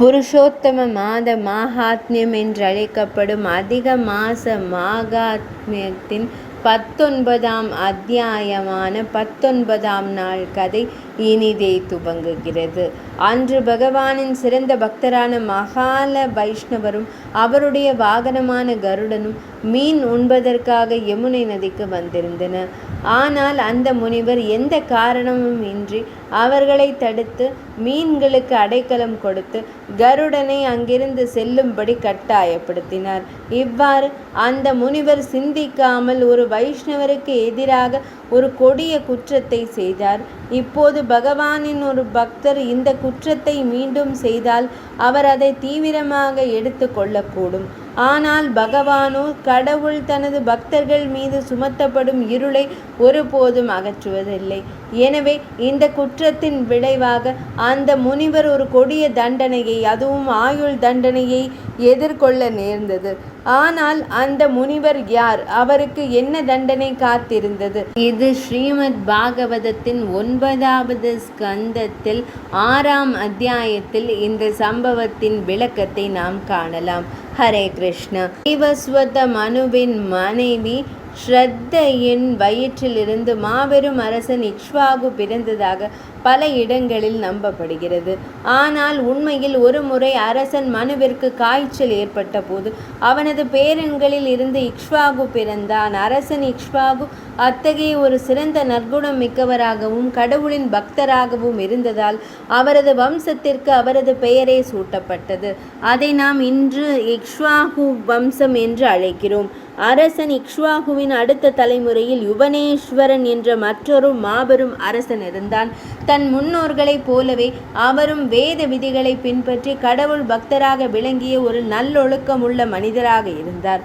புருஷோத்தம மாத மாஹாத்மியம் என்றழைக்கப்படும் அதிக மாச மாகாத்மியத்தின் 19ஆம் அத்தியாயமான 19ஆம் நாள் கதை இனிதே துவங்குகிறது. அன்று பகவானின் சிறந்த பக்தரான மகால வைஷ்ணவரும் அவருடைய வாகனமான கருடனும் மீன் உண்பதற்காக யமுனை நதிக்கு வந்திருந்தனர். ஆனால் அந்த முனிவர் எந்த காரணமும் இன்றி அவர்களை தடுத்து மீன்களுக்கு அடைக்கலம் கொடுத்து கருடனை அங்கிருந்து செல்லும்படி கட்டாயப்படுத்தினார். இவ்வாறு அந்த முனிவர் சிந்திக்காமல் ஒரு வைஷ்ணவருக்கு எதிராக ஒரு கொடிய குற்றத்தை செய்தார். இப்போது பகவானின் ஒரு பக்தர் இந்த குற்றத்தை மீண்டும் செய்தால் அவர் அதை தீவிரமாக எடுத்து கொள்ளக்கூடும். ஆனால் பகவானோ கடவுள் தனது பக்தர்கள் மீது சுமத்தப்படும் இருளை ஒருபோதும் அகற்றுவதில்லை. எனவே இந்த குற்றத்தின் விளைவாக அந்த முனிவர் ஒரு கொடிய தண்டனையை, அதுவும் ஆயுள் தண்டனையை எதிர்கொள்ள நேர்ந்தது. ஆனால் அந்த முனிவர் யார்? அவருக்கு என்ன தண்டனை காத்திருந்தது? இது ஸ்ரீமத் பாகவதத்தின் 9வது ஸ்கந்தத்தில் 6ஆம் அத்தியாயத்தில் இந்த சம்பவத்தின் விளக்கத்தை நாம் காணலாம். ஹரே கிருஷ்ணா. வைவஸ்வத மனுவின் மனைவி ஸ்ரத்தையின் வயிற்றிலிருந்து மாபெரும் அரசன் இக்ஷ்வாகு பிறந்ததாக பல இடங்களில் நம்பப்படுகிறது. ஆனால் உண்மையில் ஒரு முறை அரசன் மனுவிற்கு காய்ச்சல் ஏற்பட்ட போது அவனது பேரன்களில் இருந்து இக்ஷ்வாகு பிறந்தான். அரசன் இக்ஷ்வாகு அத்தகைய ஒரு சிறந்த நற்குணம் மிக்கவராகவும் கடவுளின் பக்தராகவும் இருந்ததால் அவரது வம்சத்திற்கு அவரது பெயரே சூட்டப்பட்டது. அதை நாம் இன்று இக்ஷ்வாகு வம்சம் என்று அழைக்கிறோம். அரசன் இக்ஷ்வாகுவின் அடுத்த தலைமுறையில் யுவனேஸ்வரன் என்ற மற்றொரு மாபெரும் அரசன் இருந்தான். தன் முன்னோர்களைப் போலவே அவரும் வேத விதிகளை பின்பற்றி கடவுள் பக்தராக விளங்கிய ஒரு நல்லொழுக்கமுள்ள மனிதராக இருந்தார்.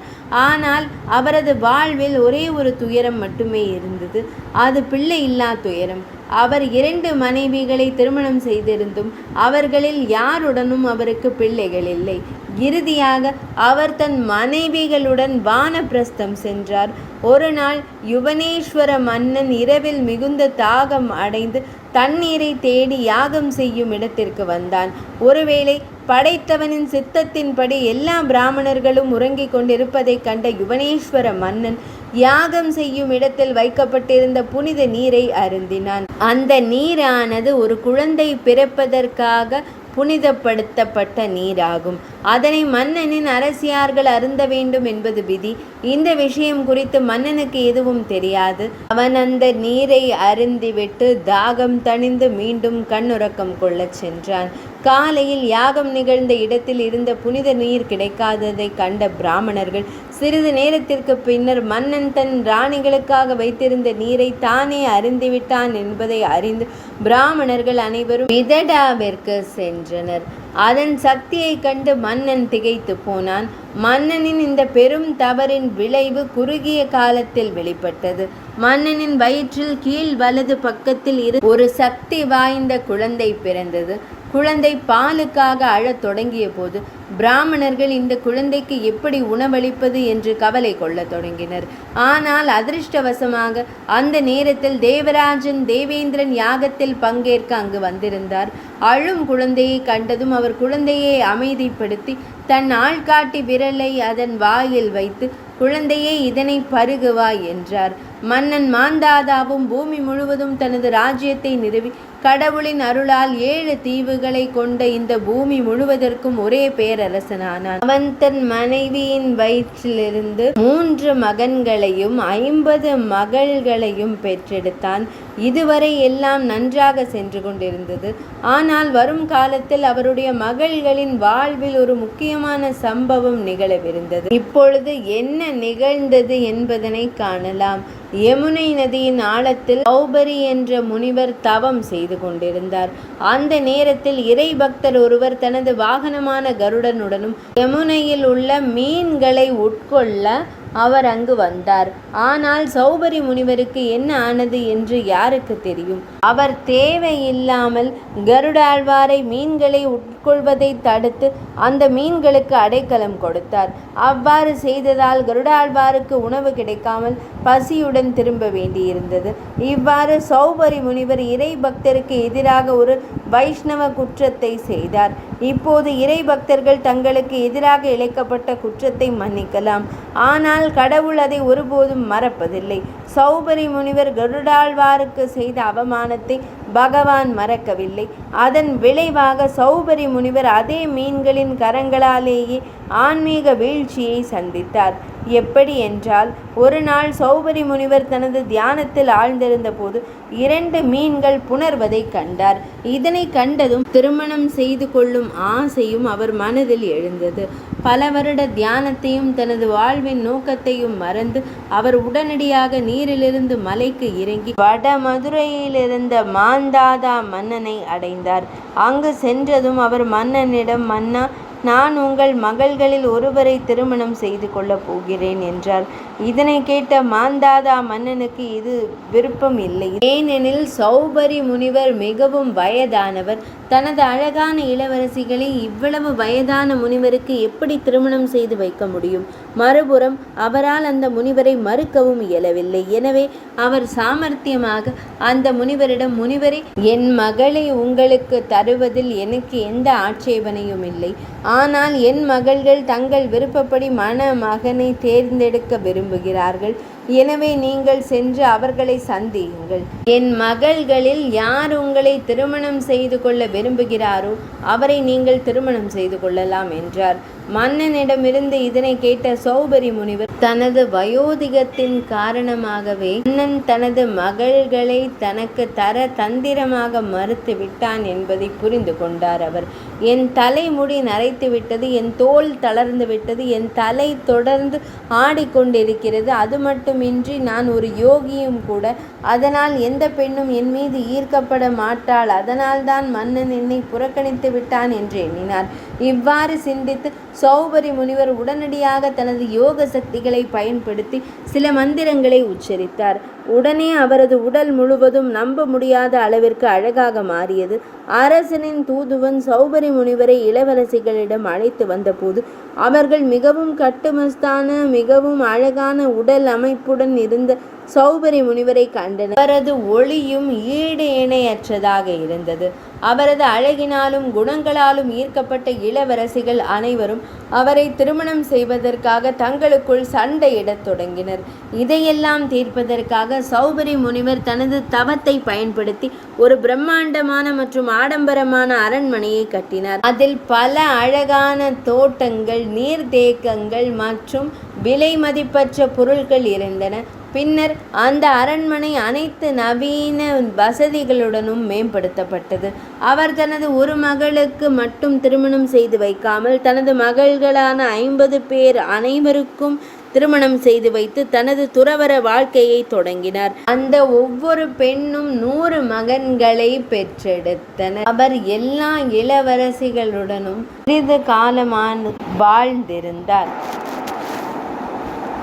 ஆனால் அவரது வாழ்வில் ஒரே ஒரு துயரம் மட்டுமே இருந்தது. அது பிள்ளை இல்லா துயரம். அவர் 2 மனைவிகளை திருமணம் செய்திருந்தும் அவர்களில் யாருடனும் அவருக்கு பிள்ளைகள் இல்லை. இறுதியாக அவர் தன் மனைவிகளுடன் வானப்பிரஸ்தம் சென்றார். ஒரு நாள் யுவனேஸ்வர மன்னன் இரவில் மிகுந்த தாகம் அடைந்து தண்ணீரை தேடி யாகம் செய்யும் இடத்திற்கு வந்தான். ஒருவேளை படைத்தவனின் சித்தத்தின்படி எல்லா பிராமணர்களும் உறங்கிக் கொண்டிருப்பதைக் கண்ட யுவனேஸ்வர மன்னன் யாகம் செய்யும் இடத்தில் வைக்கப்பட்டிருந்த புனித நீரை அருந்தினான். அந்த நீரானது ஒரு குழந்தை பிறப்பதற்காக புனிதப்படுத்தப்பட்ட நீராகும். அதனை மன்னனின் அரசியார்கள் அருந்த வேண்டும் என்பது விதி. இந்த விஷயம் குறித்து மன்னனுக்கு எதுவும் தெரியாது. அவன் அந்த நீரை அருந்திவிட்டு தாகம் தணிந்து மீண்டும் கண்ணுறக்கம் கொள்ளச் சென்றான். காலையில் யாகம் நிகழ்ந்த இடத்தில் இருந்த புனித நீர் கிடைக்காததை கண்ட பிராமணர்கள் சிறிது நேரத்திற்கு பின்னர் மன்னன் தன் ராணிகளுக்காக வைத்திருந்த நீரை தானே அருந்திவிட்டான் என்பதை அறிந்து பிராமணர்கள் அனைவரும் மிதடாவிற்கு சென்றனர். அதன் சக்தியை கண்டு மன்னன் திகைத்து போனான். மன்னனின் இந்த பெரும் தவறின் விளைவு குறுகிய காலத்தில் வெளிப்பட்டது. மன்னனின் வயிற்றில் கீழ் வலது பக்கத்தில் ஒரு சக்தி வாய்ந்த குழந்தை பிறந்தது. குழந்தை பாலுக்காக அழத் தொடங்கிய போது பிராமணர்கள் இந்த குழந்தைக்கு எப்படி உணவளிப்பது என்று கவலை கொள்ள தொடங்கினர். ஆனால் அதிர்ஷ்டவசமாக அந்த நேரத்தில் தேவராஜன் தேவேந்திரன் யாகத்தில் பங்கேற்க அங்கு வந்திருந்தார். அழும் குழந்தையை கண்டதும் அவர் குழந்தையை அமைதிப்படுத்தி தன் ஆள்காட்டி விரலை அதன் வாயில் வைத்து குழந்தையே இதனை பருகுவாய் என்றார். மன்னன் மாந்தாதாவும் பூமி முழுவதும் தனது ராஜ்யத்தை நிறுவி கடவுளின் அருளால் 7 தீவுகளை கொண்ட இந்த பூமி முழுவதற்கும் ஒரே பேரரசனானான். அவன் தன் மனைவியின் வயிற்றிலிருந்து 3 மகன்களையும் 50 மகள்களையும் பெற்றெடுத்தான். இதுவரை எல்லாம் நன்றாக சென்று கொண்டிருந்தது. ஆனால் வரும் காலத்தில் அவருடைய மகள்களின் வாழ்வில் ஒரு முக்கியமான சம்பவம் நிகழவிருந்தது. இப்பொழுது என்ன நிகழ்ந்தது என்பதனை காணலாம். யமுனை நதியின் ஆழத்தில் சௌபரி என்ற முனிவர் தவம் செய்து கொண்டிருந்தார். அந்த நேரத்தில் இறை பக்தர் ஒருவர் தனது வாகனமான கருடனுடனும் யமுனையில் உள்ள மீன்களை உட்கொள்ள அவர் அங்கு வந்தார். ஆனால் சௌபரி முனிவருக்கு என்ன ஆனது என்று யாருக்கு தெரியும்? அவர் தேவையில்லாமல் கருடாழ்வாரை மீன்களை உட்கொள்வதை தடுத்து அந்த மீன்களுக்கு அடைக்கலம் கொடுத்தார். அவ்வாறு செய்ததால் கருடாழ்வாருக்கு உணவு கிடைக்காமல் பசியுடன் திரும்ப வேண்டியிருந்தது. இவ்வாறு சௌபரி முனிவர் இறை பக்தருக்கு எதிராக ஒரு வைஷ்ணவ குற்றத்தை செய்தார். இப்போது இறை பக்தர்கள் தங்களுக்கு எதிராக இழைக்கப்பட்ட குற்றத்தை மன்னிக்கலாம். ஆனால் கடவுள் அதை ஒருபோதும் மறப்பதில்லை. சௌபரி முனிவர் கருடாழ்வாருக்கு செய்த அவமானத்தை பகவான் மறக்கவில்லை. அதன் விளைவாக சௌபரி முனிவர் அதே மீன்களின் கரங்களாலேயே ஆன்மீக வீழ்ச்சியை சந்தித்தார். எப்படி என்றால், ஒரு நாள் சௌபரி முனிவர் தனது தியானத்தில் ஆழ்ந்திருந்த போது 2 மீன்கள் புணர்வதை கண்டார். இதனை கண்டதும் திருமணம் செய்து கொள்ளும் ஆசையும் அவர் மனதில் எழுந்தது. பல வருட தியானத்தையும் தனது வாழ்வின் நோக்கத்தையும் மறந்து அவர் உடனடியாக நீரிலிருந்து மலைக்கு இறங்கி வட மதுரையிலிருந்த மாந்தாதா மன்னனை அடைந்தார். அங்கு சென்றதும் அவர் மன்னனிடம், மன்னா, நான் உங்கள் மகள்களில் ஒருவரை திருமணம் செய்து கொள்ளப் போகிறேன் என்றார். இதனை கேட்ட மாந்தாதா மன்னனுக்கு இது விருப்பம் இல்லை. ஏனெனில் சௌபரி முனிவர் மிகவும் வயதானவர். தனது அழகான இளவரசிகளை இவ்வளவு வயதான முனிவருக்கு எப்படி திருமணம் செய்து வைக்க முடியும்? மறுபுறம் அவரால் அந்த முனிவரை மறுக்கவும் இயலவில்லை. எனவே அவர் சாமர்த்தியமாக அந்த முனிவரிடம், முனிவரே, என் மகளை உங்களுக்கு தருவதில் எனக்கு எந்த ஆட்சேபனையும் இல்லை. ஆனால் என் மகள்கள் தங்கள் விருப்பப்படி மணமகனை தேர்ந்தெடுக்க விரும்புகிறார்கள். எனவே நீங்கள் சென்று அவர்களை சந்தியுங்கள். என் மகள்களில் யார் உங்களை திருமணம் செய்து கொள்ள விரும்புகிறாரோ அவரை நீங்கள் திருமணம் செய்து கொள்ளலாம் என்றார். மன்னனிடமிருந்து இதனை கேட்ட சௌபரி முனிவர் தனது வயோதிகத்தின் காரணமாகவே மன்னன் தனது மகள்களை தனக்கு தர தந்திரமாக மறுத்து விட்டான் என்பதை புரிந்து கொண்டார். அவர், என் தலைமுடி நரைத்து விட்டது, என் தோல் தளர்ந்து விட்டது, என் தலை தொடர்ந்து ஆடிக்கொண்டிருக்கிறது. அது மட்டுமின்றி நான் ஒரு யோகியும் கூட. அதனால் எந்த பெண்ணும் என் மீது ஈர்க்கப்பட மாட்டாள். அதனால்தான் மன்னன் என்னை புறக்கணித்து விட்டான் என்று எண்ணினார். இவ்வாறு சிந்தித்து சௌபரி முனிவர் உடனடியாக தனது யோக சக்திகளை பயன்படுத்தி சில மந்திரங்களை உச்சரித்தார். உடனே அவரது உடல் முழுவதும் நம்ப முடியாத அளவிற்கு அழகாக மாறியது. அரசனின் தூதுவன் சௌபரி முனிவரை இளவரசிகளிடம் அழைத்து வந்தபோது அவர்கள் மிகவும் கட்டுமஸ்தான, மிகவும் அழகான உடல் அமைப்புடன் இருந்த சௌபரி முனிவரை கண்டனர். அவரது ஒளியும் ஈடு இணையற்றதாக இருந்தது. அவரது அழகினாலும் குணங்களாலும் ஈர்க்கப்பட்ட இளவரசிகள் அனைவரும் அவரை திருமணம் செய்வதற்காக தங்களுக்குள் சண்டையிடத் தொடங்கினர். இதையெல்லாம் தீர்ப்பதற்காக சௌபரி முனிவர் தனது தவத்தை பயன்படுத்தி ஒரு பிரம்மாண்டமான மற்றும் ஆடம்பரமான அரண்மனையை கட்டினார். அதில் பல அழகான தோட்டங்கள், நீர்த்தேக்கங்கள் மற்றும் விலை மதிப்பற்ற பொருட்கள் இருந்தன. பின்னர் அந்த அரண்மனை அனைத்து நவீன வசதிகளுடனும் மேம்படுத்தப்பட்டது. அவர் தனது ஒரு மகளுக்கு மட்டும் திருமணம் செய்து வைக்காமல் தனது மகள்களான 50 பேர் அனைவருக்கும் திருமணம் செய்து வைத்து தனது துறவற வாழ்க்கையை தொடங்கினார். அந்த ஒவ்வொரு பெண்ணும் 100 மகன்களை பெற்றெடுத்தனர். அவர் எல்லா இளவரசிகளுடனும் சிறிது காலமான வாழ்ந்திருந்தார்,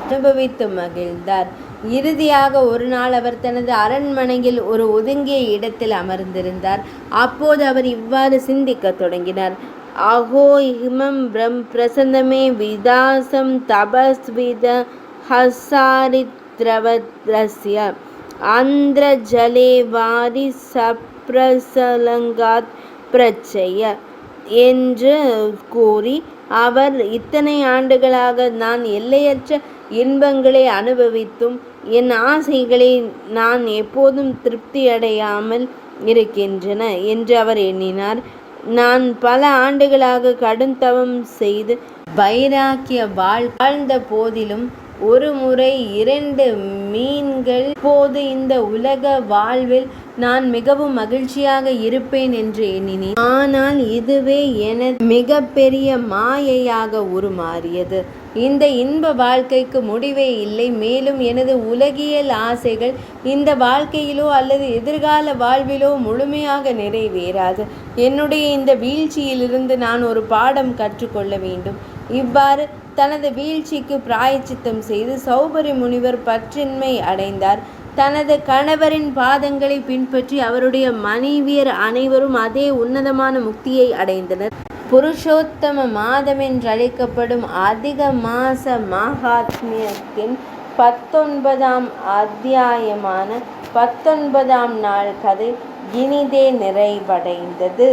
அனுபவித்து மகிழ்ந்தார். இறுதியாக ஒரு நாள் அவர் தனது அரண்மனையில் ஒரு ஒதுங்கிய இடத்தில் அமர்ந்திருந்தார். அப்போது அவர் இவ்வாறு சிந்திக்க தொடங்கினார். அஹோ இமம் பிரசந்தமே விதாசம் தபஸ்வித ஹசாரித்ரவத்ரஸ்ய ஆந்திர ஜலே வாரி சப்ரசலங்காத் பிரச்சய என்று கூறி அவர், இத்தனை ஆண்டுகளாக நான் எல்லையற்ற இன்பங்களை அனுபவித்தும் என் ஆசைகளை நான் எப்போதும் திருப்தியடையாமல் இருக்கின்றன என்று அவர் எண்ணினார். நான் பல ஆண்டுகளாக கடுந்தவம் செய்து வைராக்கிய வாழ்ந்த போதிலும் ஒரு முறை 2 மீன்கள் போது இந்த உலக வாழ்வில் நான் மிகவும் மகிழ்ச்சியாக இருப்பேன் என்று எண்ணினேன். ஆனால் இதுவே எனது மிகப்பெரிய மாயையாக உருமாறியது. இந்த இன்ப வாழ்க்கைக்கு முடிவே இல்லை. மேலும் எனது உலகியல் ஆசைகள் இந்த வாழ்க்கையிலோ அல்லது எதிர்கால வாழ்விலோ முழுமையாக நிறைவேறாது. என்னுடைய இந்த வீழ்ச்சியிலிருந்து நான் ஒரு பாடம் கற்றுக்கொள்ள வேண்டும். இவ்வாறு தனது வீழ்ச்சிக்கு பிராயச்சித்தம் செய்து சௌபரி முனிவர் பற்றின்மை அடைந்தார். தனது கணவரின் பாதங்களை பின்பற்றி அவருடைய மனைவியர் அனைவரும் அதே உன்னதமான முக்தியை அடைந்தனர். புருஷோத்தம மாதம் என்றழைக்கப்படும் அதிக மாச மகாத்மியத்தின் 19ஆம் அத்தியாயமான 19ஆம் நாள் கதை இனிதே நிறைவடைந்தது.